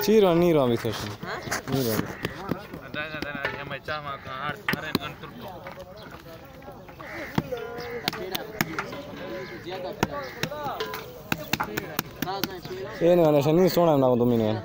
Ciro Niro ambition. Niro. Ini mana seni soalnya nak untuk minum.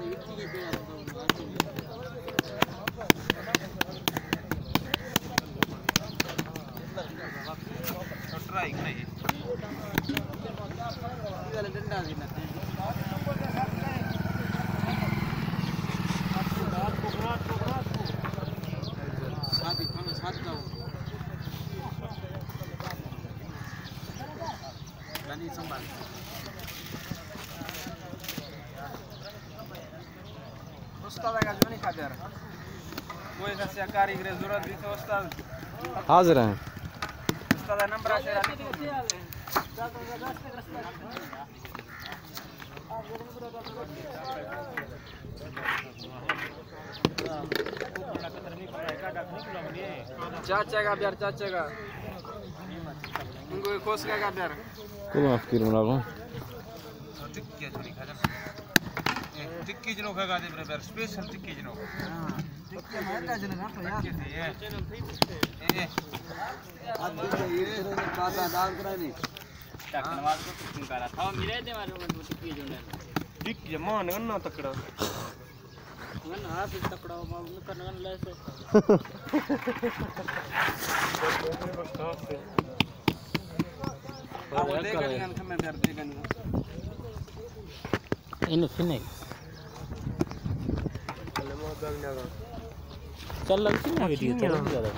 उस्ताद का जो नहीं खाते यार कोई का सहकारी की जरूरत भी तो उस्ताद हाजिर हैं उस्ताद नंबर आशे चाचा का प्यार चाचा का उनको कोस का प्यार को माफ कर बना लो टिक्की जनो खाएगा दे मेरे प्यार स्पेशल टिक्की जनो हां टिक्की मार का जनो ना तो यार ये आज ये काका दाल करा नहीं टकनवाद को कुकिंग करा था मिले दे मारो टिक्की जनो टिक्की मान गन्ना तकड़ा गन्ना हाथ तकड़ा मान करना ले से वो देखा नहीं हम प्यार देखा नहीं इन फिनिश चल लगती है वीडियो चल ज्यादा